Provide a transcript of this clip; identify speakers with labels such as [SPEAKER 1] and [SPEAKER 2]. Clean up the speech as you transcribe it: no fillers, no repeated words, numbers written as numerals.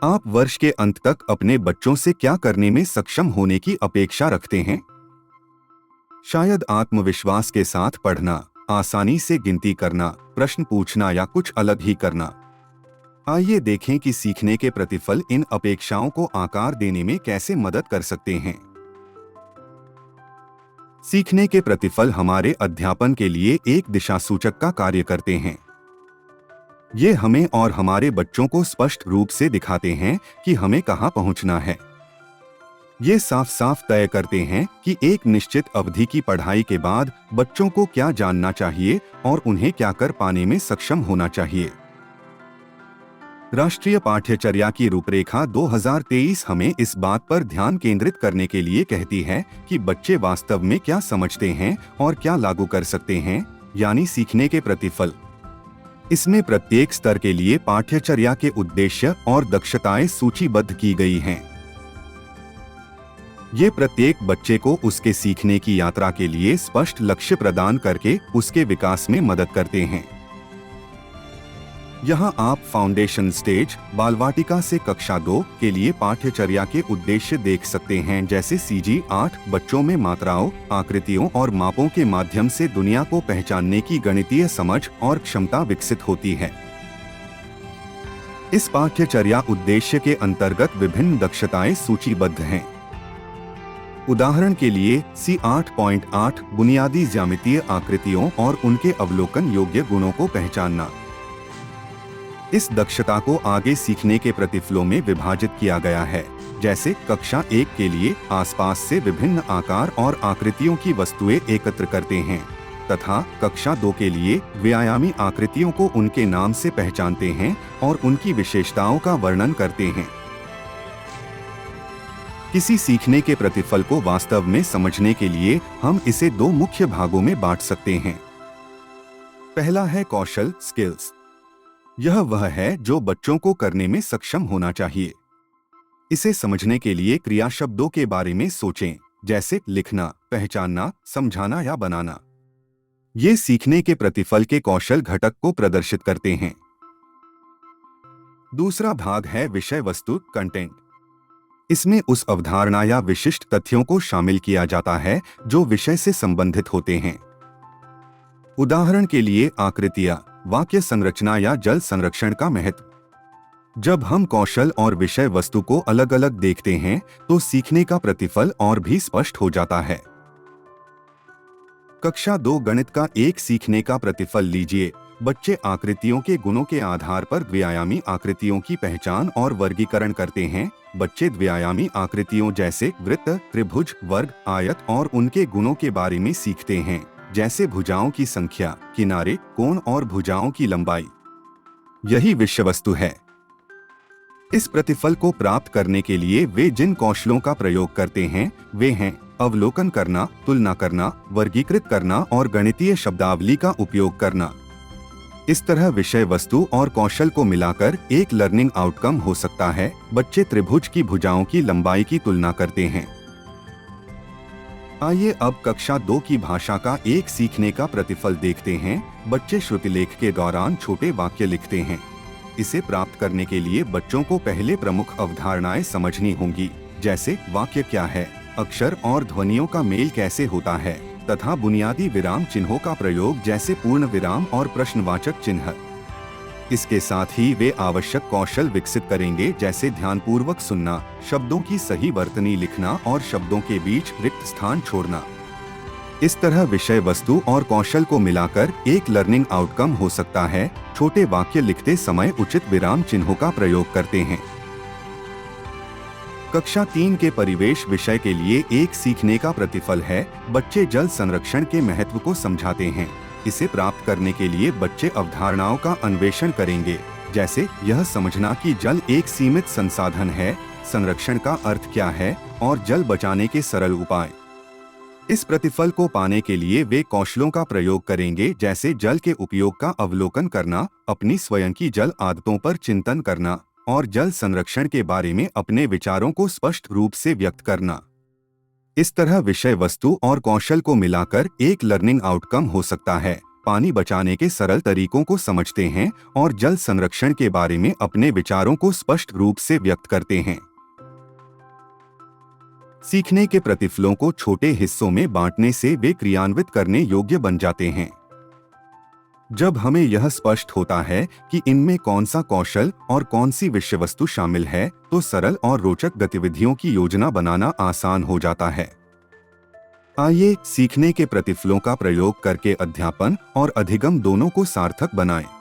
[SPEAKER 1] आप वर्ष के अंत तक अपने बच्चों से क्या करने में सक्षम होने की अपेक्षा रखते हैं? शायद आत्मविश्वास के साथ पढ़ना, आसानी से गिनती करना, प्रश्न पूछना या कुछ अलग ही करना। आइए देखें कि सीखने के प्रतिफल इन अपेक्षाओं को आकार देने में कैसे मदद कर सकते हैं। सीखने के प्रतिफल हमारे अध्यापन के लिए एक दिशासूचक का कार्य करते हैं। ये हमें और हमारे बच्चों को स्पष्ट रूप से दिखाते हैं कि हमें कहाँ पहुँचना है। ये साफ साफ तय करते हैं कि एक निश्चित अवधि की पढ़ाई के बाद बच्चों को क्या जानना चाहिए और उन्हें क्या कर पाने में सक्षम होना चाहिए। राष्ट्रीय पाठ्यचर्या की रूपरेखा 2023 हमें इस बात पर ध्यान केंद्रित करने के लिए कहती है कि बच्चे वास्तव में क्या समझते हैं और क्या लागू कर सकते हैं, यानी सीखने के प्रतिफल। इसमें प्रत्येक स्तर के लिए पाठ्यचर्या के उद्देश्य और दक्षताएं सूचीबद्ध की गई हैं। ये प्रत्येक बच्चे को उसके सीखने की यात्रा के लिए स्पष्ट लक्ष्य प्रदान करके उसके विकास में मदद करते हैं। यहाँ आप फाउंडेशन स्टेज, बालवाटिका से कक्षा 2 के लिए पाठ्यचर्या के उद्देश्य देख सकते हैं, जैसे सीजी 8 बच्चों में मात्राओं, आकृतियों और मापों के माध्यम से दुनिया को पहचानने की गणितीय समझ और क्षमता विकसित होती है। इस पाठ्यचर्या उद्देश्य के अंतर्गत विभिन्न दक्षताएं सूचीबद्ध हैं। उदाहरण के लिए C8.8 बुनियादी ज्यामितीय आकृतियों और उनके अवलोकन योग्य गुणों को पहचानना। इस दक्षता को आगे सीखने के प्रतिफलों में विभाजित किया गया है, जैसे कक्षा 1 के लिए आसपास से विभिन्न आकार और आकृतियों की वस्तुएं एकत्र करते हैं, तथा कक्षा 2 के लिए व्यायामी आकृतियों को उनके नाम से पहचानते हैं और उनकी विशेषताओं का वर्णन करते हैं। किसी सीखने के प्रतिफल को वास्तव में समझने के लिए हम इसे 2 मुख्य भागों में बांट सकते हैं। पहला है कौशल, स्किल्स। यह वह है जो बच्चों को करने में सक्षम होना चाहिए। इसे समझने के लिए क्रिया शब्दों के बारे में सोचें, जैसे लिखना, पहचानना, समझाना या बनाना। ये सीखने के प्रतिफल के कौशल घटक को प्रदर्शित करते हैं। दूसरा भाग है विषय वस्तु, कंटेंट। इसमें उस अवधारणा या विशिष्ट तथ्यों को शामिल किया जाता है जो विषय से संबंधित होते हैं। उदाहरण के लिए आकृतियां, वाक्य संरचना या जल संरक्षण का महत्व। जब हम कौशल और विषय वस्तु को अलग अलग देखते हैं तो सीखने का प्रतिफल और भी स्पष्ट हो जाता है। कक्षा 2 गणित का एक सीखने का प्रतिफल लीजिए। बच्चे आकृतियों के गुणों के आधार पर द्विआयामी आकृतियों की पहचान और वर्गीकरण करते हैं। बच्चे द्विआयामी आकृतियों जैसे वृत्त, त्रिभुज, वर्ग, आयत और उनके गुणों के बारे में सीखते हैं, जैसे भुजाओं की संख्या, किनारे, कोण और भुजाओं की लंबाई। यही विषय वस्तु है। इस प्रतिफल को प्राप्त करने के लिए वे जिन कौशलों का प्रयोग करते हैं वे हैं अवलोकन करना, तुलना करना, वर्गीकृत करना और गणितीय शब्दावली का उपयोग करना। इस तरह विषय वस्तु और कौशल को मिलाकर एक लर्निंग आउटकम हो सकता है। बच्चे त्रिभुज की भुजाओं की लंबाई की तुलना करते हैं। आइए अब कक्षा 2 की भाषा का एक सीखने का प्रतिफल देखते हैं। बच्चे श्रुतिलेख के दौरान छोटे वाक्य लिखते हैं। इसे प्राप्त करने के लिए बच्चों को पहले प्रमुख अवधारणाएं समझनी होंगी, जैसे वाक्य क्या है, अक्षर और ध्वनियों का मेल कैसे होता है, तथा बुनियादी विराम चिन्हों का प्रयोग जैसे पूर्ण विराम और प्रश्नवाचक चिन्ह। इसके साथ ही वे आवश्यक कौशल विकसित करेंगे, जैसे ध्यानपूर्वक सुनना, शब्दों की सही वर्तनी लिखना और शब्दों के बीच रिक्त स्थान छोड़ना। इस तरह विषय वस्तु और कौशल को मिलाकर एक लर्निंग आउटकम हो सकता है। छोटे वाक्य लिखते समय उचित विराम चिन्हों का प्रयोग करते हैं। कक्षा 3 के परिवेश विषय के लिए एक सीखने का प्रतिफल है। बच्चे जल संरक्षण के महत्व को समझाते हैं। इसे प्राप्त करने के लिए बच्चे अवधारणाओं का अन्वेषण करेंगे, जैसे यह समझना कि जल एक सीमित संसाधन है, संरक्षण का अर्थ क्या है और जल बचाने के सरल उपाय। इस प्रतिफल को पाने के लिए वे कौशलों का प्रयोग करेंगे, जैसे जल के उपयोग का अवलोकन करना, अपनी स्वयं की जल आदतों पर चिंतन करना और जल संरक्षण के बारे में अपने विचारों को स्पष्ट रूप से व्यक्त करना। इस तरह विषय वस्तु और कौशल को मिलाकर एक लर्निंग आउटकम हो सकता है पानी बचाने के सरल तरीकों को समझते हैं और जल संरक्षण के बारे में अपने विचारों को स्पष्ट रूप से व्यक्त करते हैं। सीखने के प्रतिफलों को छोटे हिस्सों में बांटने से वे क्रियान्वित करने योग्य बन जाते हैं। जब हमें यह स्पष्ट होता है कि इनमें कौन सा कौशल और कौन सी विषय वस्तु शामिल है, तो सरल और रोचक गतिविधियों की योजना बनाना आसान हो जाता है। आइए सीखने के प्रतिफलों का प्रयोग करके अध्यापन और अधिगम दोनों को सार्थक बनाएं।